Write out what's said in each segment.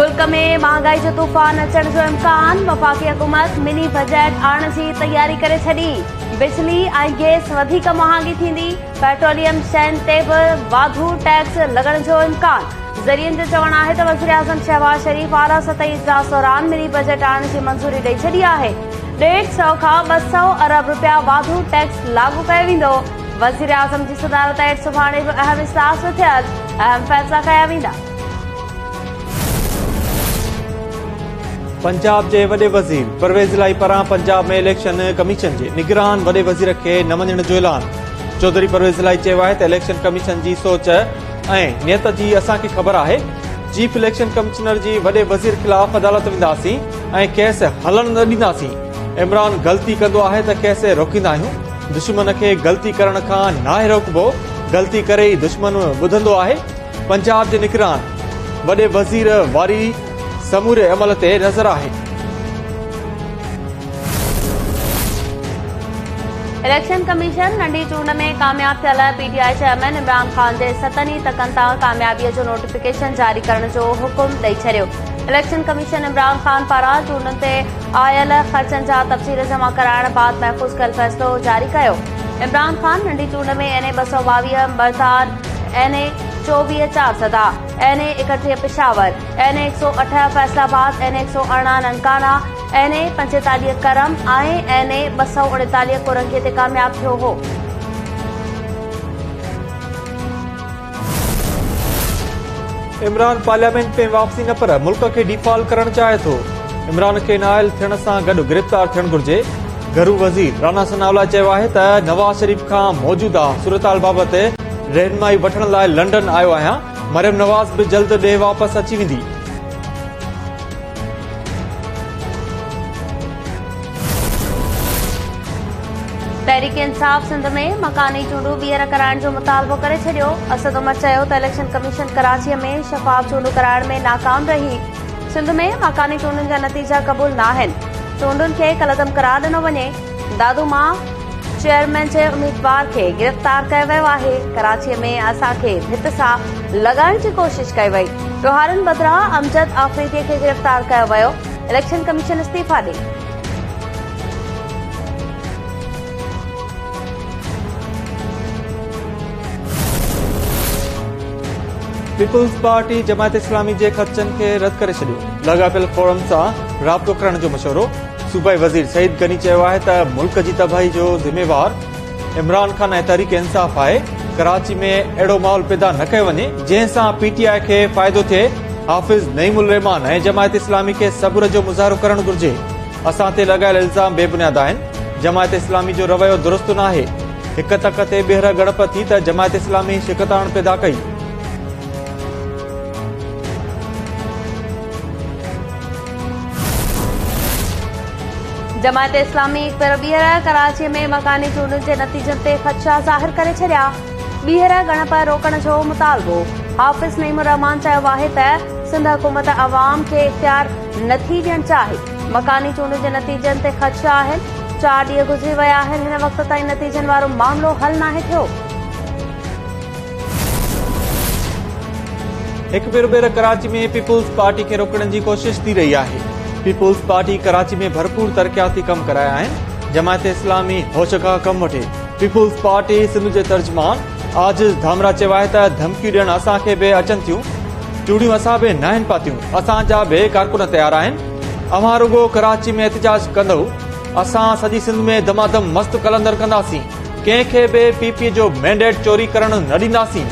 मुल्क में महंगाई जो तूफ़ान अचण जो इम्कान। वफ़ाक़ी हुकूमत मिनी बजट आणण जी तैयारी करे छॾी। बिजली ऐं गैस वधीक महांगी थींदी। पेट्रोलियम शयुनि ते बि वाधू टैक्स लॻण जो इम्कान। ज़रियनि जो चवणु आहे त वज़ीर आज़म शहबाज शरीफ़ आला सतही इजलास दौरान मिनी बजट आणण जी मंज़ूरी ॾेई छॾी आहे। 150 खां 200 अरब रुपया वाधू टैक्स लागू कयो वेंदो। वज़ीर आज़म जी सदारत हेठि सुभाणे बि अहम इजलास थियल अहम फ़ैसिला कया वेंदा। पंजाब जे वॾे वज़ीर परवेज़ इलाही पारां पंजाब में इलेक्शन कमीशन जे निगरान वॾे वज़ीर खे न मञण जो ऐलान। चौधरी परवेज़ इलाही चयो आहे त इलेक्शन कमीशन जी सोच ऐं नियत जी असांखे ख़बर आहे। चीफ इलेक्शन कमिश्नर जी वॾे वज़ीर ख़िलाफ़ अदालत वेंदासीं ऐं केस हलण न ॾींदासीं। इमरान ग़लती कंदो आहे त केस रोकींदा आहियूं। दुश्मन खे ग़लती करण खां नाहे रोकबो, ग़लती करे ई दुश्मन ॿुधंदो आहे। पंजाब जे निगरान वॾे वज़ीर वारी समूरे अमल ते नज़र आहे। इलेक्शन कमीशन नंढी चूंड में कामयाब थियल पीटीआई चेयरमैन इमरान खान जे 7 तकनि तां कामयाबीअ जो नोटिफिकेशन जारी करण जो हुकुम ॾेई छॾियो। इलेक्शन कमीशन इमरान खान पारां चूंडुनि ते आयल ख़र्चनि जा तफ़सील जमा कराइण बाद महफ़ूज़ कयल फ़ैसिलो जारी कयो। इमरान खान नंढी चूंड में NA 222 Mardan, NA 24 4 NA 31 Peshawar, NA 108 Faisalabad, NA 118 Nankana, NA 45 करम ऐं NA 239 कोरंगी ते कामयाब थियो हो। इमरान पार्लियामेंट में वापसी न पर मुल्क खे डिफॉल्ट करण चाहे थो। इमरान खे नाअहल थियण सां गॾु गिरफ़्तार थियणु घुर्जे। घरू वज़ीर राना सनाउल्ला चयो आहे त नवाज़ शरीफ़ खां मौजूदा सूरतहाल बाबति रहनुमाई वठण लाइ लंडन आयो आहियां। मरियम नवाज़ बि जल्द ॾे वापसि अची वेंदी। तहरीक इंसाफ़ सिंध में मकानी चूंडूं ॿीहर कराइण जो मुतालबो करे छॾियो। असद उमर चयो त इलेक्शन कमीशन कराचीअ में शफ़ाफ़ चूंडूं कराइण में नाकाम रही। सिंध में मकानी चूंडुनि जा नतीजा क़बूल न आहिनि। चूंडुनि खे कलदम करार ॾिनो वञे। दादूमा चेयरमैन जे उम्मीदवार खे गिरफ़्तार कयो वियो आहे। कराचीअ में असांखे भित सां लॻाइण जी कोशिश कई वई। त्योहारनि बदिरां अमजद आफ़रीदीअ खे गिरफ़्तार कयो वियो। इलेक्शन कमीशन इस्तीफ़ा ॾे। पीपुल्स पार्टी जमायत इस्लामी जे ख़र्चनि खे रद्द करे छॾियो। लॻापियल फोरम सां राब्तो करण जो मशवरो। सूबाई वज़ीर सईद गनी चयो आहे त मुल्क जी तबाही जो ज़िम्मेवार इमरान खान ऐं तहरीक इंसाफ़ आहे। कराची में अहिड़ो माहौल पैदा न कयो वञे जंहिं सां PTI खे फ़ाइदो थिए। हाफ़िज़ नईमुल रहमान ऐं जमायत इस्लामी खे सब्र जो मुज़ाहिरो करणु घुर्जे। असां ते लॻायल इल्ज़ाम बेबुनियाद आहिनि। जमायत इस्लामी जो रवैयो दुरुस्त न आहे। हिक तक ते ॿीहर गड़प थी त जमायत इस्लामी शिकताण पैदा कई। जमायत इस्लामी ॿीहर कराची में मकानी चूंडुनि जे नतीजनि ते ख़दशा ज़ाहिर करे छॾिया। ॿीहर गणप रोकण जो मुतालबो। हाफ़िज़ नईमुर रहमान चयो आहे त सिंध हुकूमत अवाम खे इख़्तियार नथी ॾियणु चाहे। मकानी चूंडुनि जे नतीजनि ते ख़दशा आहिनि। 4 ॾींहं गुज़री विया आहिनि। हिन वक़्त ताईं नतीजनि वारो मामिलो हल नाहे थियो। हिकु भेरो ॿीहर कराची में पीपुल्स पार्टी खे रोकण जी कोशिश थी रही आहे। पीपुल्स पार्टी कराची में भरपूर तरक़ियाती कम कराया आहिनि। जमायत इस्लामी होश खां कम वठे। पीपुल्स पार्टी सिंध जे तर्जमान आजिज़ धामरा चयो आहे त धमकियूं ॾियण असांखे बि अचनि थियूं। चूड़ियूं असां बि न आहिनि पातियूं। असांजा बि कारकुन तयार आहिनि। अवां रुगो कराची में एहतिजाज कंदो। असां सॼी सिंध में दमादम मस्त कलंदर कंदासीं। कंहिंखे बि PP जो मैंडेट चोरी करण न ॾींदासीं।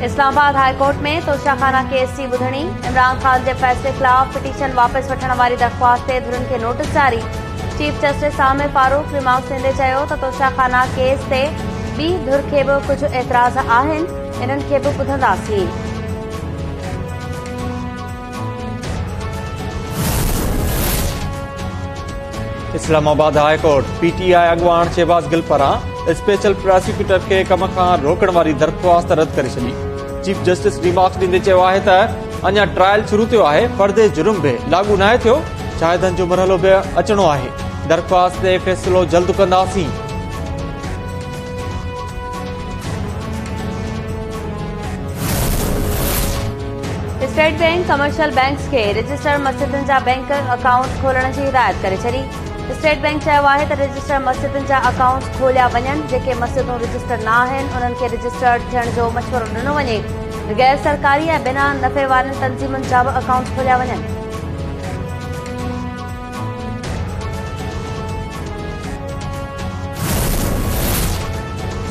इस्लामाबाद हाई कोर्ट में तोशाखाना केस जी ॿुधणी। इमरान खान जे फ़ैसिले ख़िलाफ़ पिटीशन वापसि वठण वारी दरख़्वास्त ते धुरनि खे नोटिस जारी। चीफ जस्टिस आमिर फारूक रिमाउस ॾींदे चयो त तोशाखाना केस ते ॿी धुर खे बि कुझु एतिराज़ आहिनि। इन्हनि खे बि ॿुधंदासीं। इस्लामाबाद हाई कोर्ट PTI अॻुवान शहबाज गिल पारां स्पेशल प्रोसिक्यूटर खे कम खां रोकण वारी दरख़्वास्त रद्द करे छॾी। चीफ जस्टिस रिमार्क्स ॾींदे चयो आहे त अञा ट्रायल शुरू थियो आहे। फर्दे जुर्म बि लागू न थियो। शाहिदनि जो मरहलो बि अचणो आहे। दरख़्वास्त ते फ़ैसिलो जल्द कंदासीं। स्टेट बैंक कमर्शियल बैंक्स के रजिस्टर मस्जिदुनि जा बैंक अकाउंट खोलण जी हिदायत करे छॾी। स्टेट बैंक चयो आहे त रजिस्टर मस्जिदुनि जा अकाउंट खोलिया वञनि। जेके मस्जिदूं रजिस्टर न आहिनि उन्हनि खे रजिस्टर्ड थियण जो मशवरो ॾिनो वञे। गैर सरकारी ऐं बिना नफ़े वारनि तंज़ीमुनि जा बि अकाउंट खोलिया वञनि।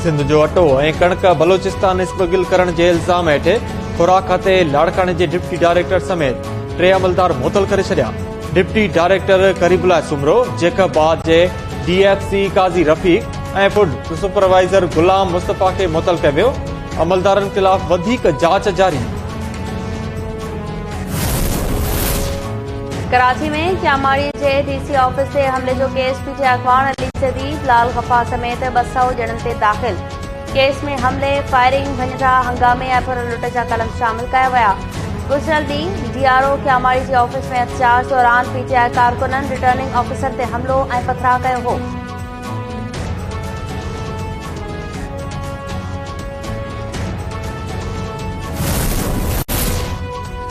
सिंध जो अटो ऐं कणक बलोचिस्तान स्मगल करण जे इल्ज़ाम हेठि खुराक खाते लाड़काणे जे डिप्टी डायरेक्टर समेत 3 अमलदार मुअतल करे छॾिया। डिप्टी डायरेक्टर करीबुल्लाह सुमरो, जेकबाद जे DFC काज़ी रफ़ीक ऐं फूड सुपरवाइज़र गुलाम मुस्तफ़ा खे मुअतल कयो वियो। अमलदारनि ख़िलाफ़ वधीक जांच जारी। कराची में क्यामाड़ी जे DC ऑफिस ते हमले जो केस PTI अखबार अली सदीद लाल गफ़ा समेत 200 ॼणनि ते दाख़िल। केस में हमले, फायरिंग, भञा, हंगामे ऐं लुट जा कलम शामिल कया विया। गुज़िरियल ॾींहुं DRO क्यामाड़ी जे ऑफिस में एहतजाज दौरान PTI कारकुननि रिटर्निंग ऑफिसर ते हमलो ऐं पथराव कयो हो।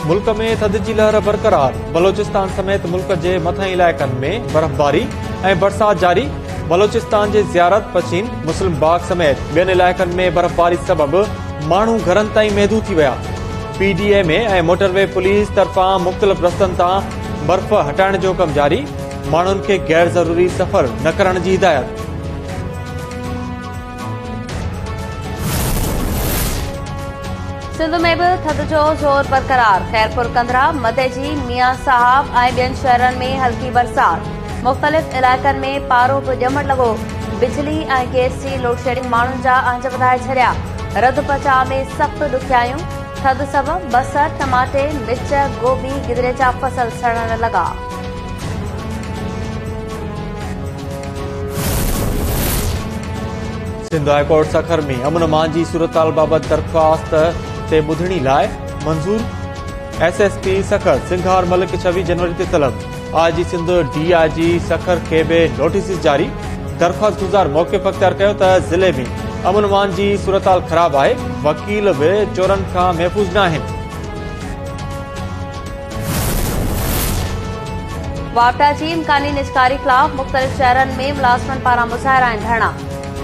मुल्क में थधि जी लहर बरक़रार। बलोचिस्तान समेत मुल्क जे मथां इलाइक़नि में बर्फ़बारी ऐं बरसात जारी। बलोचिस्तान जे ज़ियारत, पशीन, मुस्लिम बाग समेत ॿियनि इलाइक़नि में बर्फ़बारी सबबि माण्हू घरनि ताईं महदूद थी विया। PDA में ऐं मोटरवे पुलिस तरफ़ां मुख़्तलिफ़ रस्तनि तां बर्फ़ हटाइण जो कमु जारी। माण्हुनि खे गैर ज़रूरी सफ़र न करण जी हिदायत। सिंध में भी थधि जो ज़ोर बरक़रार। खैरपुर, कंधरा, मधेजी, मियां साहब ऐं ॿियनि शहरनि में हल्की बरसात। मुख़्तलिफ़ इलाइक़नि में पारो बि ॼमण लॻो। बिजली ऐं गैस जी लोड शेडिंग माण्हुनि जा आंज वधाए छॾिया। रध बचाव में सख़्त ॾुखियायूं। थधि सबबि बसर, टमाटे, मिर्च, गोभी, गिदरे जा फसल सड़ण लॻा। सिंध हाई कोर्ट सखर में अमन मान जी सूरतहाल बाबति दरख़्वास्त ते ॿुधणी लाइ मंज़ूर। SSP सखर सिंघार मलिक 26 जनवरी ते तलब। IG सिंध DIG सखर खे बि नोटिस जारी। दरख़्वास्त गुज़ार मौक़िफ़ अख़्तियार कयो त ज़िले में अमन मान जी सूरतहाल ख़राब आहे। वकील बि चोरनि खां महफ़ूज़ न आहिनि। वापटा जी इम्कानी निजकारी ख़िलाफ़ मुख़्तलिफ़ शहरनि में मुलाज़िमनि पारां मुज़ाहिरा ऐं धरना।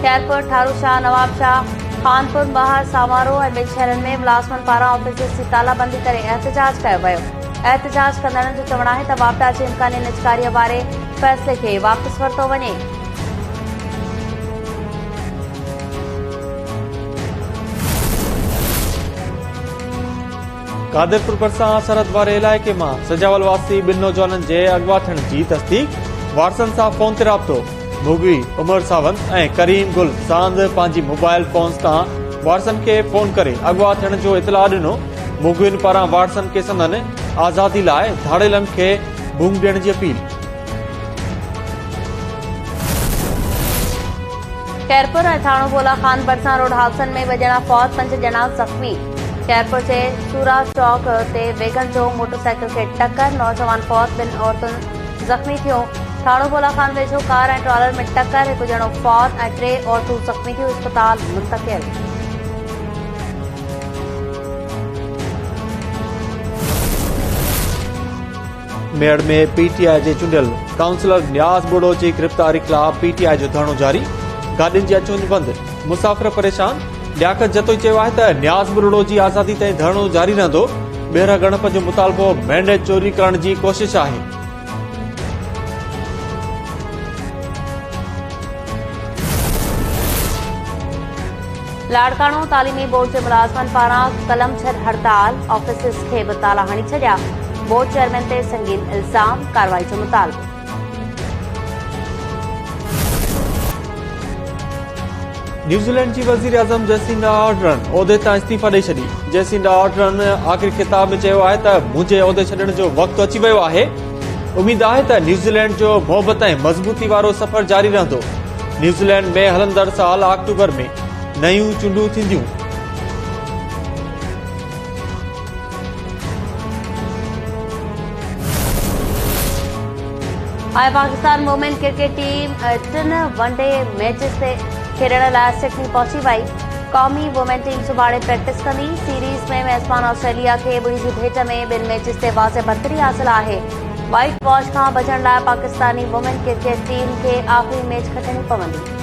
खैरपुर, ठारूशाह, नवाबशाह, खानपुर, बहार, सामारो ऐं ॿियनि शहरनि में मुलाज़िमनि पारां ऑफिस जी तालाबंदी करे एहतजाज कयो वियो। एहतजाज कंदड़नि जो चवणु आहे त वापटा जी इम्कानी निजकारीअ वारे फ़ैसिले खे वापसि वरितो वञे। कादिरपुर भरिसां सरहद वारे इलाइक़े मां सजावल वासी 2 नौजवाननि जे अगवा थियण जी तस्दीक। वारसनि सां फ़ोन ते राब्तो। मुगवी उमर सावंत ऐं करीम गुल सांद पंहिंजी मोबाइल फ़ोन्स तां वारसनि खे फ़ोन करे अगवा थियण जो इतला ॾिनो। मुगवियुनि पारां वारसनि खे संदनि आज़ादी लाइ धाड़ेलनि खे भूंग ॾियण जी अपील। खैरपुर ऐं थाणो बोला खान भरिसां रोड हादसनि में 2 ॼणा फौत, 5 ॼणा ज़ख़्मी। खैरपुर जे सूरा चौक ते वेगन जो मोटरसाइकिल खे टक्कर, नौजवान फौत, 2 औरतूं ज़ख़्मी थियूं। थाणो बोला खान वेझो कार ऐं ट्रॉलर में टक्कर, 1 ॼणो फौत ऐं 3 औरतूं ज़ख़्मी थियूं। अस्पताल मुंतक़िल। मेड़ में PTI जे चूंडियल काउंसलर न्याज़ बुढ़ो जी गिरफ़्तारी ख़िलाफ़ PTI जो धरणो जारी। गाॾियुनि जी अचवञ बंदि, मुसाफ़िर परेशान। लियाकत जतोई चयो आहे त न्याज़ बुढ़ो जी आज़ादी ताईं धरणो जारी रहंदो। ॿीहर ॻणप जो मुतालबो मैंडेट चोरी करण जी कोशिश आहे। लाड़काणो तालीमी बोर्ड जे मुलाज़िमनि पारां कलम छॾ हड़ताल, ऑफिसिस खे बि ताला हणी छॾिया। बोर्ड चेयरमैन ते संगीन इल्ज़ाम, कार्रवाई जो मुतालबो। न्यूज़ीलैंड जी वज़ीर आज़म जैसिंडा आर्डर्न उहिदे तां इस्तीफ़ा ॾेई छॾी। जैसिंडा आर्डर्न आख़िरी ख़िताब में चयो आहे त मुंहिंजे उहिदे छॾण जो वक़्तु अची वियो आहे। उमीद आहे त न्यूज़ीलैंड जो मुहबत ऐं मज़बूती वारो सफ़र जारी रहंदो। न्यूज़ीलैंड में हलंदड़ साल अक्टूबर में नयूं चूंडूं थींदियूं। Pakistan women cricket team 3 one day matches ते खेॾण लाइ सिडनी पहुची वई। क़ौमी वुमेन टीम सुभाणे प्रैक्टिस कंदी। सीरीज़ में मेज़बान ऑस्ट्रेलिया खे 2 जी भेट में ॿिनि मैचिस ते वाज़े बरतरी हासिल आहे। व्हाइट वॉश खां बचण लाइ पाकिस्तानी वुमेन क्रिकेट टीम खे आख़िरी मैच खटणी पवंदी।